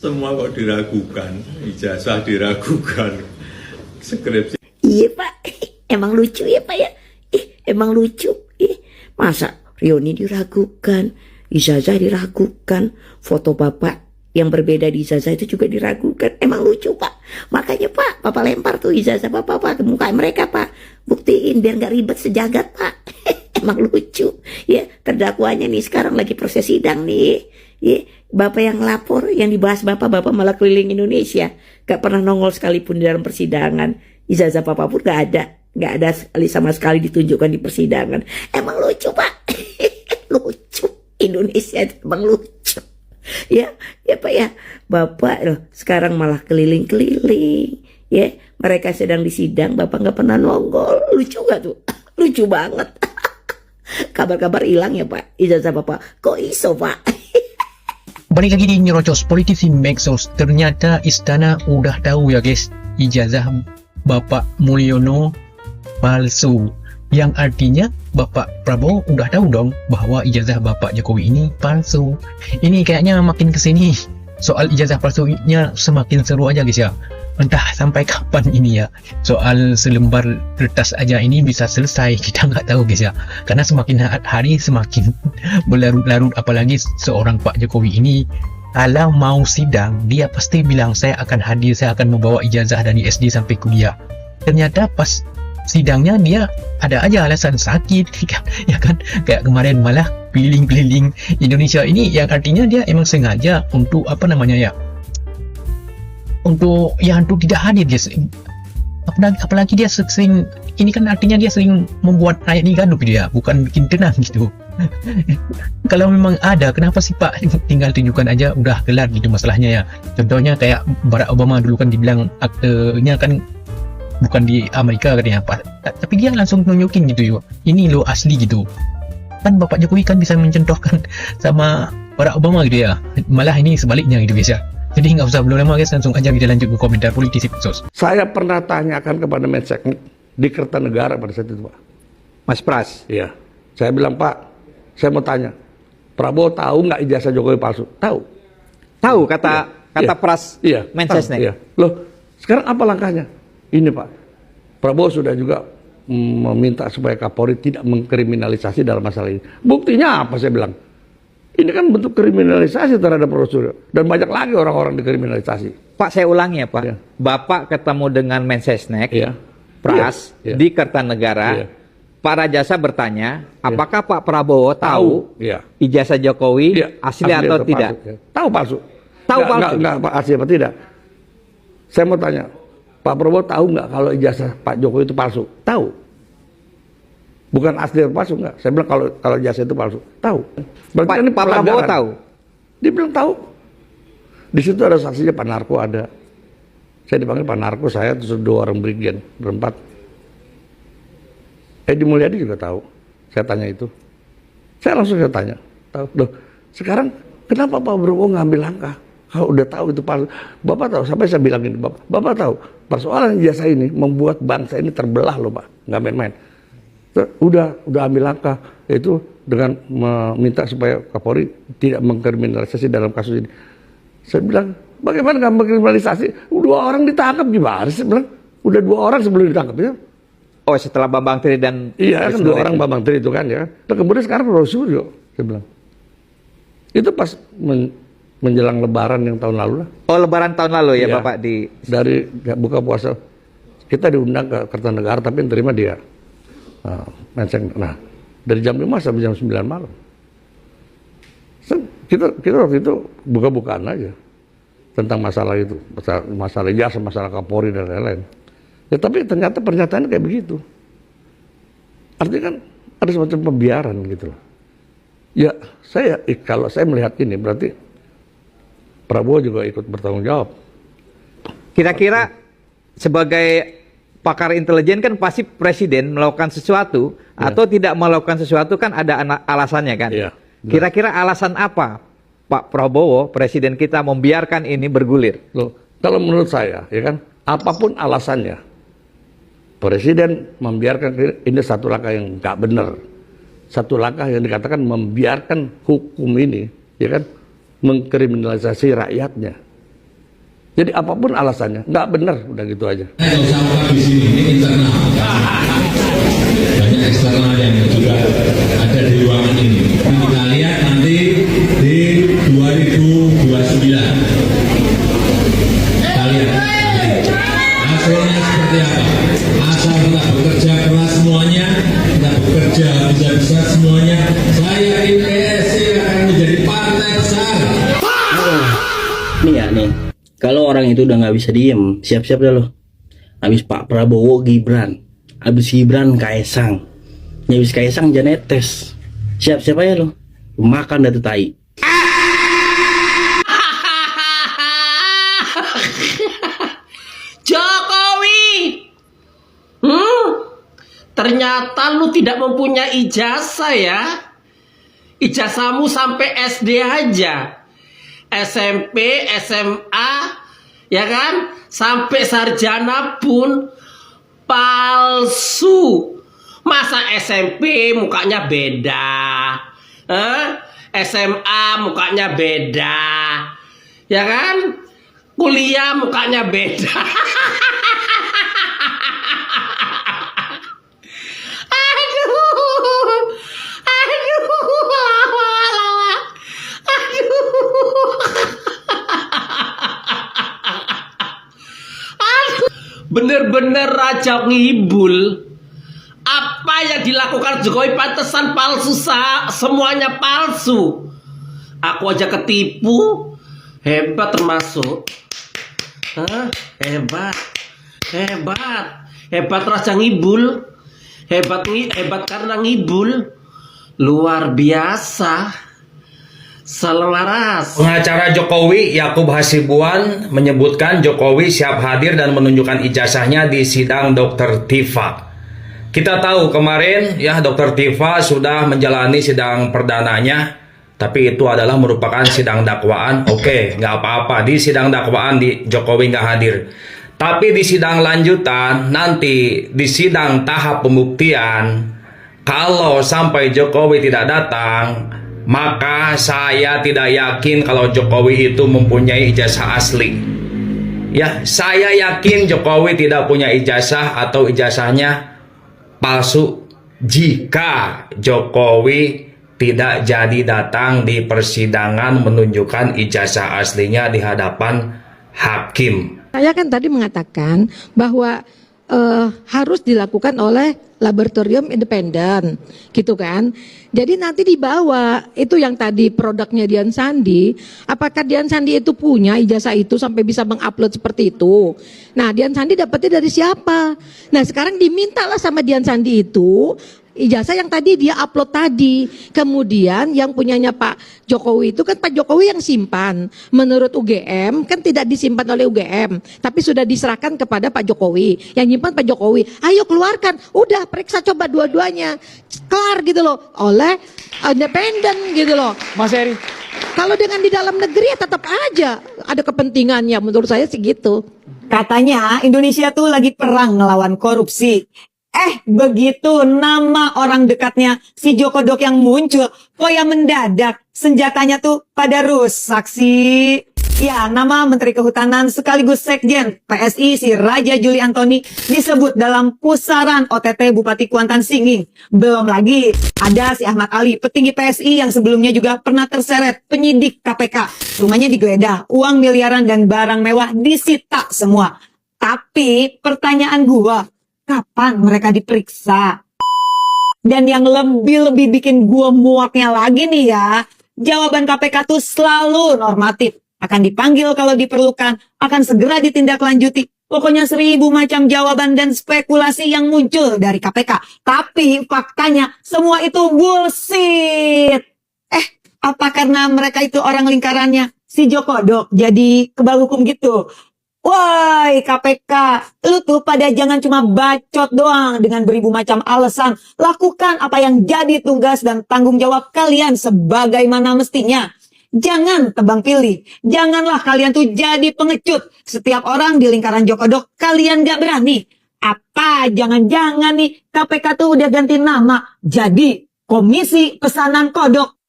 Semua kok diragukan, ijazah diragukan, skripsi. Iya Pak, emang lucu ya Pak ya. Emang lucu. Masa Rioni diragukan, ijazah diragukan, foto Bapak yang berbeda di ijazah itu juga diragukan. Emang lucu Pak. Makanya Pak, Bapak lempar tuh ijazah Bapak ke muka mereka Pak. Buktiin biar gak ribet sejagat Pak. Emang lucu. Ya, terdakwanya nih sekarang lagi proses sidang nih. Ya, Bapak yang lapor, yang dibahas Bapak malah keliling Indonesia. Gak pernah nongol sekalipun di dalam persidangan. Ijazah Bapak pun gak ada. Gak ada sama sekali ditunjukkan di persidangan. Emang lucu Pak. Lucu. Indonesia itu emang lucu. Ya Pak ya. Bapak loh, sekarang malah keliling-keliling. Ya, mereka sedang disidang, Bapak gak pernah nongol. Lucu gak tuh? Lucu banget. Kabar-kabar hilang ya Pak. Ijazah Bapak. Kok iso Pak? Balik lagi di Nyerocos Politisi Mexos. Ternyata istana udah tahu ya guys, ijazah Bapak Mulyono palsu. Yang artinya Bapak Prabowo udah tahu dong bahwa ijazah Bapak Jokowi ini palsu. Ini kayaknya makin kesini soal ijazah palsunya semakin seru aja guys ya. Entah sampai kapan ini ya, soal selembar kertas aja ini bisa selesai, kita nggak tahu guys ya. Karena semakin hari semakin berlarut-larut, apalagi seorang Pak Jokowi ini kalau mau sidang dia pasti bilang saya akan hadir, saya akan membawa ijazah dari SD sampai kuliah. Ternyata pas sidangnya dia ada aja alasan sakit ya kan, kayak kemarin malah keliling-keliling Indonesia ini, yang artinya dia emang sengaja untuk apa namanya ya, untuk tidak hadir guys. Apalagi dia sering ini kan, artinya dia sering membuat rakyat ini gaduh gitu ya, bukan bikin tenang gitu. Kalau memang ada, kenapa sih Pak tinggal tunjukkan aja udah kelar gitu masalahnya ya. Contohnya kayak Barack Obama dulu kan dibilang aktenya kan bukan di Amerika katanya Pak, tapi dia langsung nunjukin gitu yuk, ini lo asli gitu kan. Bapak Jokowi kan bisa mencontohkan sama Barack Obama gitu ya, malah ini sebaliknya gitu guys ya. Jadi nggak usah belum lama guys, langsung aja kita lanjut ke komentar Politisi Mexos. Saya pernah tanyakan kepada Menseknek di Kertanegara pada saat itu Pak, Mas Pras. iya, saya bilang Pak, saya mau tanya, Prabowo tahu nggak ijazah Jokowi palsu? Tahu. Tahu kata Pras Mensesnek. Iya. Loh, sekarang apa langkahnya? Ini Pak, Prabowo sudah juga meminta supaya Kapolri tidak mengkriminalisasi dalam masalah ini. Buktinya apa saya bilang? Ini kan bentuk kriminalisasi terhadap prosedur, dan banyak lagi orang-orang dikriminalisasi. Pak, saya ulangi ya Pak. Ya. Bapak ketemu dengan Mensesnek, Iya. Pras Iya. di Kertanegara. Iya. Pak Rajasa bertanya, apakah Pak Prabowo tahu Iya. ijazah Jokowi Iya, asli atau tidak? palsu, ya. Tahu palsu. Tahu palsu. Nggak asli apa tidak. Saya mau tanya, Pak Prabowo tahu nggak kalau ijazah Pak Jokowi itu palsu? Tahu. Bukan asli atau palsu nggak. Saya bilang kalau ijazah itu palsu. Tahu. Berarti ini Pak Prabowo tahu. Dia bilang tahu. Di situ ada saksinya Pak Narko ada. Saya dipanggil Pak Narko, saya terus 2 orang brigjen, berempat. Edi Mulyadi juga tahu. Saya tanya itu. Saya tanya. Tahu. Loh, sekarang kenapa Pak Prabowo ngambil langkah? Kalau udah tahu itu palsu. Bapak tahu, sampai saya bilang ini, Bapak tahu, persoalan ijazah ini membuat bangsa ini terbelah loh Pak. Nggak main-main. Udah ambil langkah, yaitu dengan meminta supaya Kapolri tidak mengkriminalisasi dalam kasus ini. Saya bilang, bagaimana nggak mengkriminalisasi? 2 orang ditangkap gimana sih? Bilang, udah 2 orang sebelum ditangkap ya. Oh, setelah Bambang Tri dan Iya kan 2 orang Bambang Tri itu kan ya. Dan kemudian sekarang Rosuryo, saya bilang. Itu pas menjelang Lebaran yang tahun lalu lah. Oh, Lebaran tahun lalu ya Iya. Bapak di Dari buka puasa kita diundang ke Kertanegara, tapi yang terima dia. Nah, dari jam 5 sampai jam 9 malam. Kita waktu itu buka-bukaan aja tentang masalah itu, masalah ijazah, masalah Kapolri dan lain-lain. Ya tapi ternyata pernyataannya kayak begitu. Artinya kan ada semacam pembiaran gitu loh. Ya kalau saya melihat ini berarti Prabowo juga ikut bertanggung jawab. Kira-kira sebagai pakar intelijen kan pasti presiden melakukan sesuatu atau tidak melakukan sesuatu kan ada alasannya kan. Iya. Kira-kira alasan apa Pak Prabowo, presiden kita, membiarkan ini bergulir? Loh, kalau menurut saya, ya kan, apapun alasannya, presiden membiarkan ini satu langkah yang nggak benar, satu langkah yang dikatakan membiarkan hukum ini, ya kan, mengkriminalisasi rakyatnya. Jadi apapun alasannya, nggak benar, udah gitu aja. Nggak usah ungkap di sini, ini internal. Banyak eksternal yang juga ada di ruangan ini. Kita lihat nanti di 2029. Kita lihat nanti hasilnya seperti apa. Asal kita bekerja keras semuanya, kita bekerja besar-besar semuanya, saya yakin PSI akan menjadi partai besar. Nih ya nih, kalau orang itu udah nggak bisa diem, siap-siap dah lo. Habis Pak Prabowo Gibran, habis Gibran Kaesang, habis Kaesang Janetes, siap-siap aja lo. Makan dah tuh tai. Jokowi, ternyata lu tidak mempunyai ijazah ya. Ijazahmu sampai SD aja. SMP, SMA, ya kan? Sampai sarjana pun palsu. Masa SMP mukanya beda? SMA mukanya beda. Ya kan? Kuliah mukanya beda. Bener-bener raja ngibul. Apa yang dilakukan Jokowi pantesan palsu, semuanya palsu. Aku aja ketipu. Hebat termasuk. Hebat raja ngibul. Hebat karena ngibul. Luar biasa. Selaras. Pengacara Jokowi Yakub Hasibuan menyebutkan Jokowi siap hadir dan menunjukkan ijazahnya di sidang Dr. Tifa. Kita tahu kemarin ya Dr. Tifa sudah menjalani sidang perdananya, tapi itu adalah merupakan sidang dakwaan. Oke, nggak apa-apa, di sidang dakwaan di Jokowi nggak hadir. Tapi di sidang lanjutan, nanti di sidang tahap pembuktian, kalau sampai Jokowi tidak datang, maka saya tidak yakin kalau Jokowi itu mempunyai ijazah asli. Ya, saya yakin Jokowi tidak punya ijazah atau ijazahnya palsu jika Jokowi tidak jadi datang di persidangan menunjukkan ijazah aslinya di hadapan hakim. Saya kan tadi mengatakan bahwa harus dilakukan oleh laboratorium independen, gitu kan. Jadi nanti dibawa, itu yang tadi produknya Dian Sandi, apakah Dian Sandi itu punya ijazah itu sampai bisa mengupload seperti itu. Nah, Dian Sandi dapetnya dari siapa? Nah, sekarang dimintalah sama Dian Sandi itu ijazah yang tadi dia upload tadi. Kemudian yang punyanya Pak Jokowi itu kan Pak Jokowi yang simpan. Menurut UGM kan tidak disimpan oleh UGM, tapi sudah diserahkan kepada Pak Jokowi. Yang nyimpan Pak Jokowi. Ayo keluarkan, udah periksa coba dua-duanya. Kelar gitu loh, oleh independen gitu loh. Mas Eri. Kalau dengan di dalam negeri ya tetap aja ada kepentingannya, menurut saya sih gitu. Katanya Indonesia tuh lagi perang ngelawan korupsi. Begitu nama orang dekatnya si Joko Dok yang muncul, kok yang mendadak senjatanya tuh pada rusak sih. Ya, nama Menteri Kehutanan sekaligus Sekjen PSI si Raja Juli Antoni disebut dalam pusaran OTT Bupati Kuantan Singing. Belum lagi ada si Ahmad Ali, petinggi PSI yang sebelumnya juga pernah terseret penyidik KPK. Rumahnya digeledah, uang miliaran dan barang mewah disita semua. Tapi pertanyaan gua, kapan mereka diperiksa? Dan yang lebih bikin gua muaknya lagi nih ya, jawaban KPK tuh selalu normatif. Akan dipanggil kalau diperlukan, akan segera ditindaklanjuti. Pokoknya 1000 macam jawaban dan spekulasi yang muncul dari KPK. Tapi faktanya semua itu bullshit. Apa karena mereka itu orang lingkarannya si Joko Dok jadi kebal hukum gitu? Woi KPK, lu tuh pada jangan cuma bacot doang dengan beribu macam alasan. Lakukan apa yang jadi tugas dan tanggung jawab kalian sebagaimana mestinya. Jangan tebang pilih. Janganlah kalian tuh jadi pengecut. Setiap orang di lingkaran Joko Dok, kalian gak berani. Apa jangan-jangan nih KPK tuh udah ganti nama jadi Komisi Pesanan Kodok.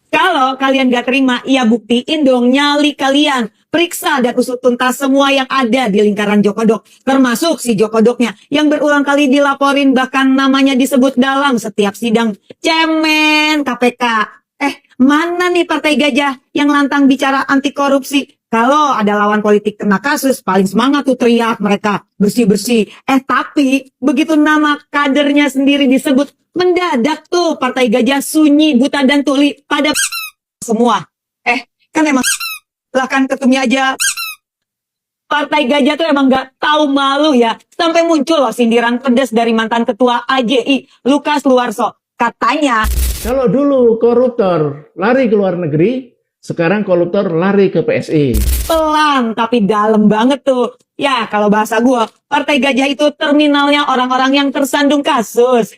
Kalau kalian gak terima, ya buktiin dong nyali kalian. Periksa dan usut tuntas semua yang ada di lingkaran Jokodok, termasuk si Jokodoknya yang berulang kali dilaporin bahkan namanya disebut dalam setiap sidang. Cemen KPK. Mana nih Partai Gajah yang lantang bicara anti korupsi? Kalau ada lawan politik kena kasus, paling semangat tuh teriak mereka, bersih-bersih. Tapi begitu nama kadernya sendiri disebut, mendadak tuh Partai Gajah sunyi, buta dan tuli pada semua. Kan emang lah kan ketumnya aja. Partai Gajah tuh emang gak tahu malu ya. Sampai muncul loh sindiran pedas dari mantan ketua AJI, Lukas Luarso. Katanya, kalau dulu koruptor lari ke luar negeri, sekarang koruptor lari ke PSI. pelan tapi dalam banget tuh. Ya kalau bahasa gua, Partai Gajah itu terminalnya orang-orang yang tersandung kasus.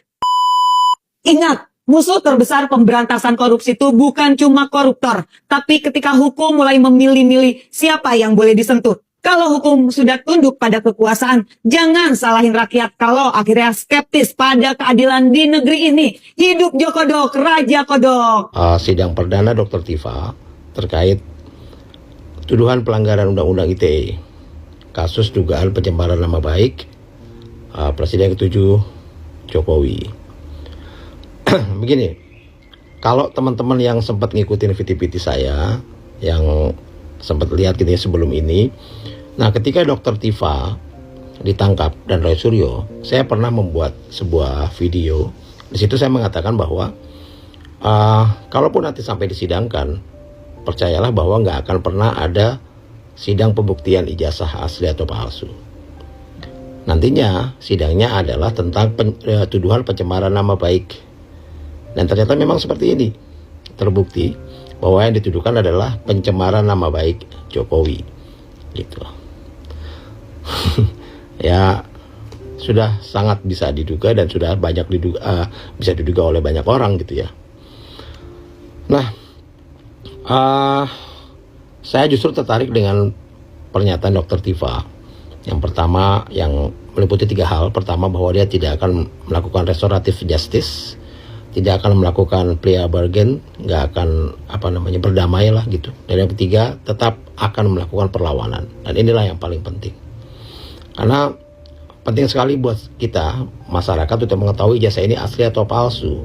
Ingat, musuh terbesar pemberantasan korupsi itu bukan cuma koruptor, tapi ketika hukum mulai memilih-milih siapa yang boleh disentuh. Kalau hukum sudah tunduk pada kekuasaan, jangan salahin rakyat kalau akhirnya skeptis pada keadilan di negeri ini. Hidup Jokodok, Raja Kodok. Sidang perdana Dr. Tifa terkait tuduhan pelanggaran Undang-Undang ITE, kasus dugaan pencemaran nama baik Presiden ke-7 Jokowi. Begini, kalau teman-teman yang sempat ngikutin VT-VT saya, yang sempat lihat gitu ya sebelum ini, nah ketika Dr. Tifa ditangkap dan Roy Suryo, saya pernah membuat sebuah video. Di situ saya mengatakan bahwa kalaupun nanti sampai disidangkan, percayalah bahwa nggak akan pernah ada sidang pembuktian ijazah asli atau palsu. Nantinya sidangnya adalah tentang tuduhan pencemaran nama baik. Dan ternyata memang seperti ini, terbukti bahwa yang dituduhkan adalah pencemaran nama baik Jokowi, gitu. Ya sudah sangat bisa diduga dan sudah banyak bisa diduga oleh banyak orang gitu ya. Nah, saya justru tertarik dengan pernyataan Dr. Tifa. Yang pertama, yang meliputi 3 hal. Pertama, bahwa dia tidak akan melakukan restoratif justice, tidak akan melakukan plea bargain, nggak akan berdamai lah gitu. Dan yang ketiga, tetap akan melakukan perlawanan. Dan inilah yang paling penting, karena penting sekali buat kita masyarakat untuk mengetahui ijazah ini asli atau palsu.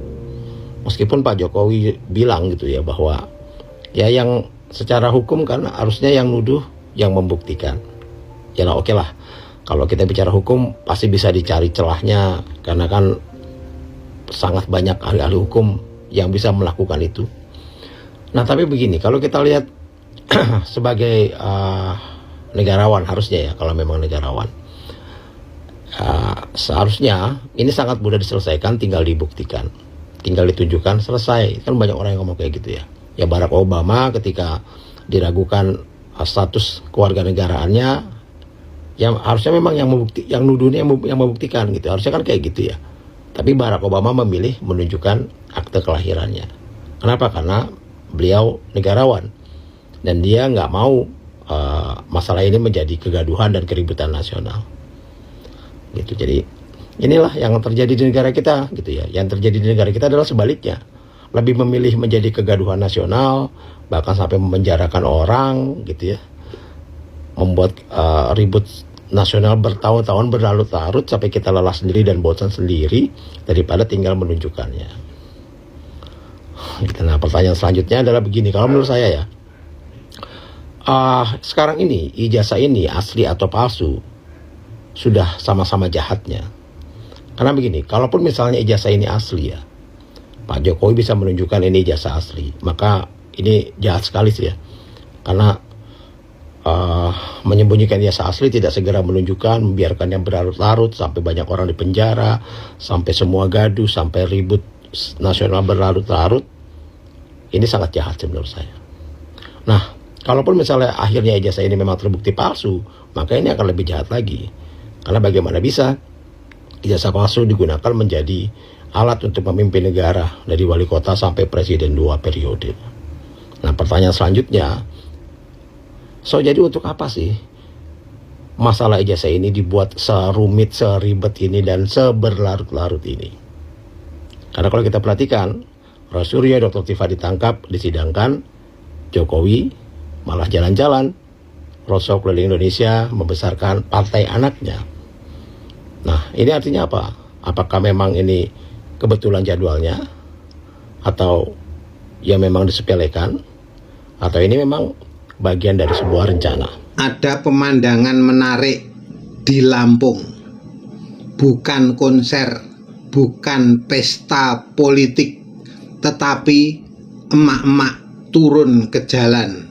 Meskipun Pak Jokowi bilang gitu ya bahwa ya yang secara hukum kan harusnya yang nuduh yang membuktikan. Ya lah, oke lah, kalau kita bicara hukum pasti bisa dicari celahnya, karena kan sangat banyak ahli-ahli hukum yang bisa melakukan itu. Nah tapi begini, kalau kita lihat sebagai negarawan, harusnya ya, kalau memang negarawan, seharusnya ini sangat mudah diselesaikan, tinggal dibuktikan, tinggal ditunjukkan, selesai. Kan banyak orang yang ngomong kayak gitu ya. Ya Barack Obama ketika diragukan status kewarganegaraannya, yang harusnya memang yang nuduhnya yang membuktikan gitu, harusnya kan kayak gitu ya. Tapi Barack Obama memilih menunjukkan akte kelahirannya. Kenapa? Karena beliau negarawan dan dia nggak mau masalah ini menjadi kegaduhan dan keributan nasional. Gitu. Jadi inilah yang terjadi di negara kita, gitu ya. Yang terjadi di negara kita adalah sebaliknya, lebih memilih menjadi kegaduhan nasional, bahkan sampai memenjarakan orang, gitu ya. Membuat ribut nasional bertahun-tahun berlarut-larut sampai kita lelah sendiri dan bosan sendiri, daripada tinggal menunjukkannya. Nah, pertanyaan selanjutnya adalah begini, kalau menurut saya ya, sekarang ini ijazah ini asli atau palsu sudah sama-sama jahatnya. Karena begini, kalaupun misalnya ijazah ini asli ya, Pak Jokowi bisa menunjukkan ini ijazah asli, maka ini jahat sekali sih ya. Karena menyembunyikan ijazah asli, tidak segera menunjukkan, membiarkan yang berlarut-larut sampai banyak orang di penjara, sampai semua gaduh, sampai ribut nasional berlarut-larut, ini sangat jahat menurut saya. Nah, kalaupun misalnya akhirnya ijazah ini memang terbukti palsu, maka ini akan lebih jahat lagi. Karena bagaimana bisa ijazah palsu digunakan menjadi alat untuk memimpin negara, dari wali kota sampai presiden 2 periode. Nah, pertanyaan selanjutnya, jadi untuk apa sih masalah ijazah ini dibuat serumit, seribet ini, dan seberlarut-larut ini? Karena kalau kita perhatikan, Roy Suryo, Dr. Tifa ditangkap, disidangkan, Jokowi malah jalan-jalan rosok keliling Indonesia membesarkan partai anaknya. Nah, ini artinya apa? Apakah memang ini kebetulan jadwalnya? Atau ya memang disepelekan? Atau ini memang bagian dari sebuah rencana? Ada pemandangan menarik di Lampung. Bukan konser, bukan pesta politik, tetapi emak-emak turun ke jalan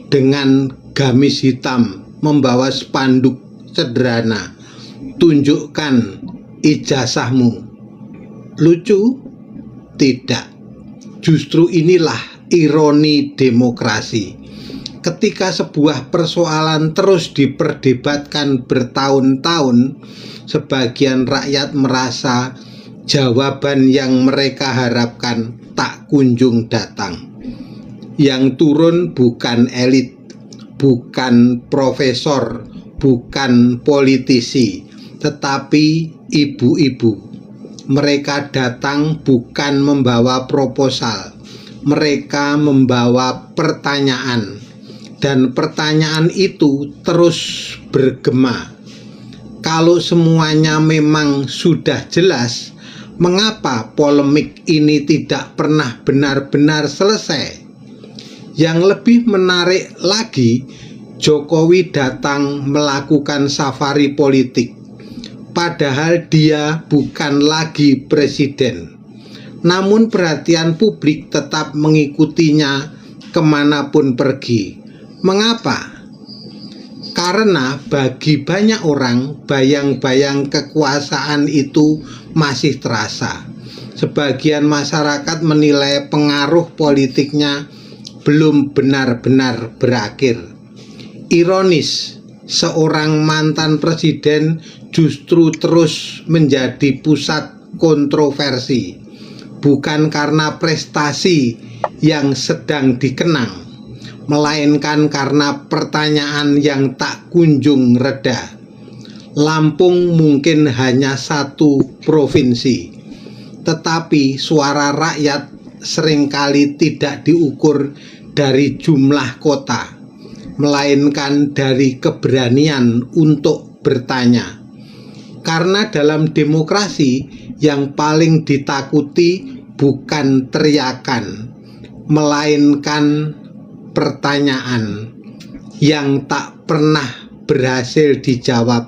dengan gamis hitam membawa spanduk sederhana, tunjukkan ijazahmu. Lucu? Tidak. Justru inilah ironi demokrasi. Ketika sebuah persoalan terus diperdebatkan bertahun-tahun, sebagian rakyat merasa jawaban yang mereka harapkan tak kunjung datang. Yang turun bukan elit, bukan profesor, bukan politisi, tetapi ibu-ibu. Mereka datang bukan membawa proposal, mereka membawa pertanyaan, dan pertanyaan itu terus bergema. Kalau semuanya memang sudah jelas, mengapa polemik ini tidak pernah benar-benar selesai? Yang lebih menarik lagi, Jokowi datang melakukan safari politik, padahal dia bukan lagi presiden. Namun perhatian publik tetap mengikutinya kemanapun pergi. Mengapa? Karena bagi banyak orang, bayang-bayang kekuasaan itu masih terasa. Sebagian masyarakat menilai pengaruh politiknya belum benar-benar berakhir. Ironis, seorang mantan presiden justru terus menjadi pusat kontroversi, bukan karena prestasi yang sedang dikenang, melainkan karena pertanyaan yang tak kunjung reda. Lampung mungkin hanya satu provinsi, tetapi suara rakyat seringkali tidak diukur dari jumlah kota, melainkan dari keberanian untuk bertanya. Karena dalam demokrasi yang paling ditakuti bukan teriakan, melainkan pertanyaan yang tak pernah berhasil dijawab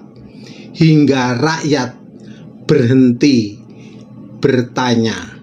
hingga rakyat berhenti bertanya.